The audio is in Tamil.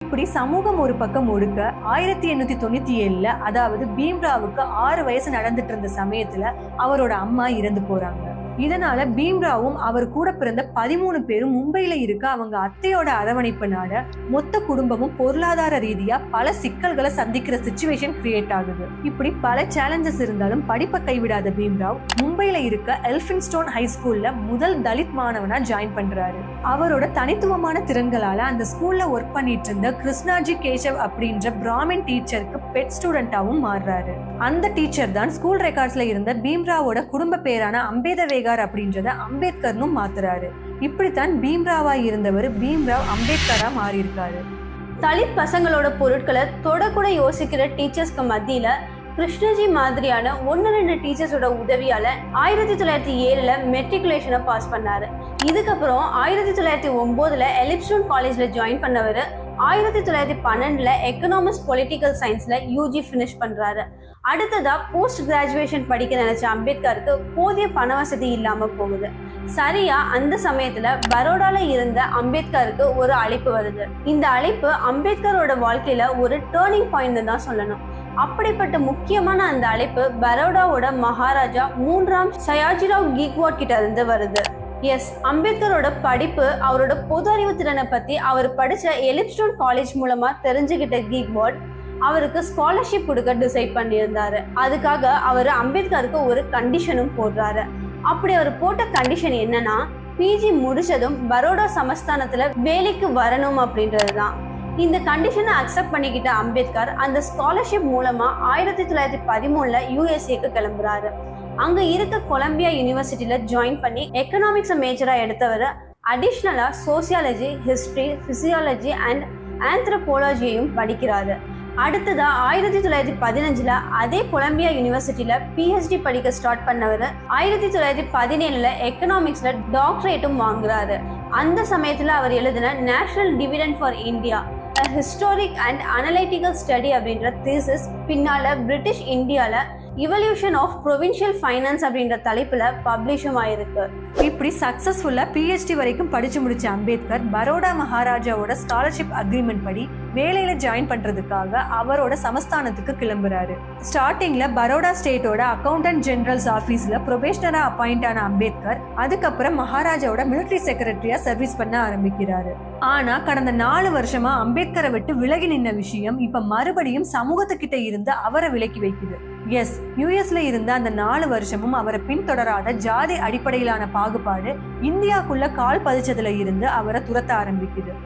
இப்படி சமூகம் ஒரு பக்கம் ஒடுக்க 1897 அதாவது பீம்ராவுக்கு 6 வயசு நடந்துட்டு இருந்த சமயத்துல அவரோட அம்மா இறந்து போறாங்க. இதனால பீம்ராவும் அவர் கூட பிறந்த 13 பேரும் மும்பையில இருக்க அவங்க அத்தையோட அரவணைப்புனால மொத்த குடும்பமும் பொருளாதார ரீதியா பல சிக்கல்களை சந்திக்கிற சிச்சுவேஷன் கிரியேட் ஆகுது. இப்படி பல சேலஞ்சஸ் இருந்தாலும் படிப்பை கைவிடாத பீம்ராவ் மும்பையில இருக்க எல்பின்ஸ்டோன் ஹை ஸ்கூல்ல முதல் தலித் மாணவனா ஜாயின் பண்றாரு. அவரோட தனித்துவமான திறன்களால அந்த ஸ்கூல்ல ஒர்க் பண்ணிட்டு இருந்த கிருஷ்ணாஜி கேசவ் அப்படின்ற பிராமின் டீச்சருக்கு பெட் ஸ்டூடெண்டாவும் மாறுறாரு. அந்த டீச்சர் தான் ஸ்கூல் ரெக்கார்ட்ஸ்ல இருந்த பீம்ராவோட குடும்ப பேரான அம்பேதவேகர் அப்படின்றத அம்பேத்கர்னு மாத்துறாரு. இப்படித்தான் பீம்ராவா இருந்தவர் பீம்ராவ் அம்பேத்கரா மாறி இருக்காரு. தலித் பசங்களோட பொருட்களை தொடக்கூட யோசிக்கிற டீச்சர்ஸ்க்கு மத்தியில கிருஷ்ணஜி மாதிரியான 1-2 டீச்சர்ஸோட உதவியால 1907 மெட்ரிகுலேஷனை பாஸ் பண்ணாரு. இதுக்கப்புறம் 1909 எலிப்ஸ்டோன் காலேஜ்ல ஜாயின் பண்ணவர் 1912 எக்கனாமிக்ஸ் பொலிட்டிக்கல் சயின்ஸ்ல யூஜி ஃபினிஷ் பண்றாரு. அடுத்ததா போஸ்ட் கிராஜுவேஷன் படிக்க நினைச்ச அம்பேத்கருக்கு போதிய பண வசதி இல்லாம போகுது. சரியா அந்த சமயத்துல பரோடால இருந்த அம்பேத்கருக்கு ஒரு அழைப்பு வருது. இந்த அழைப்பு அம்பேத்கரோட வாழ்க்கையில ஒரு டேர்னிங் பாயிண்ட் தான் சொல்லணும். அப்படிப்பட்ட முக்கியமான அந்த அழைப்பு பரோடாவோட மகாராஜா 3ஆம் சயாஜிராவ் கீக்வாட் கிட்ட இருந்து வருது. அம்பேத்கரோட படிப்பு, அவரோட பொது அறிவு திறனை பத்தி அவர் படிச்ச எலிப்ஸ்டோன் காலேஜ் மூலமா தெரிஞ்சுக்கிட்ட கீக்வாட் அவருக்கு ஸ்காலர்ஷிப் கொடுக்க டிசைட் பண்ணியிருந்தாரு. அதுக்காக அவர் அம்பேத்கருக்கு ஒரு கண்டிஷனும் போடுறாரு. அப்படி அவர் போட்ட கண்டிஷன் என்னன்னா, பிஜி முடிச்சதும் பரோடா சமஸ்தானத்துல வேலைக்கு வரணும் அப்படின்றதுதான். இந்த கண்டிஷனை அக்செப்ட் பண்ணிக்கிட்ட அம்பேத்கர் அந்த ஸ்காலர்ஷிப் மூலமா 1913 யுஎஸ்ஏக்கு கிளம்புறாரு. அங்க இருக்க கொலம்பியா யூனிவர்சிட்டியில ஜாயின் பண்ணி எக்கனாமிக்ஸ் மேஜரா எடுத்தவர் அடிஷ்னலா சோசியாலஜி, ஹிஸ்டரி, பிசியாலஜி அண்ட் ஆந்த்ரோபோலஜியையும் படிக்கிறாரு. அடுத்ததா 1915 அதே கொலம்பியா யூனிவர்சிட்டியில பிஹெச்டி படிக்க ஸ்டார்ட் பண்ணவர் 1917 எக்கனாமிக்ஸ்ல டாக்டரேட்டும் வாங்குறாரு. அந்த சமயத்துல அவர் எழுதின national dividend for India historic and analytical study அப்படின்ற தீசிஸ் பின்னால பிரிட்டிஷ் இந்தியால இவல்யூஷன் ஆஃப் ப்ரொவின்ஷியல் ஃபைனான்ஸ் அப்படின்ற தலைப்புல பப்ளிஷும் ஆயிருக்கு. இப்படி சக்சஸ்ஃபுல்லா பிஹெச்டி வரைக்கும் படிச்சு முடிச்ச அம்பேத்கர் பரோடா மகாராஜாவோட ஸ்காலர்ஷிப் அக்ரிமெண்ட் படி வேலையில ஜாயின் பண்றதுக்காக அவரோட சமஸ்தானத்துக்கு கிளம்புறாரு. ஸ்டார்டிங்ல பரோடா ஸ்டேட்டோட அக்கௌண்டன்ட் ஜெனரல்ஸ் ஆபீஸ்ல ப்ரொபேஷனரா அப்பாயிண்ட் ஆன அம்பேத்கர் அதுக்கப்புறம் மகாராஜாவோட மிலிட்டரி செக்ரட்டரியா சர்வீஸ் பண்ண ஆரம்பிக்கிறாரு. ஆனா கடந்த 4 வருஷமா அம்பேத்கரை விட்டு விலகி நின்ன விஷயம் இப்ப மறுபடியும் சமூகத்துக்கிட்ட இருந்து அவரை விலக்கி வைக்குது. யுஎஸ்ல இருந்த அந்த 4 வருஷமும் அவரை பின்தொடராத ஜாதி அடிப்படையிலான பாகுபாடு இந்தியாக்குள்ள கால் பதிச்சதுல இருந்து அவரை துரத்த ஆரம்பிக்குது.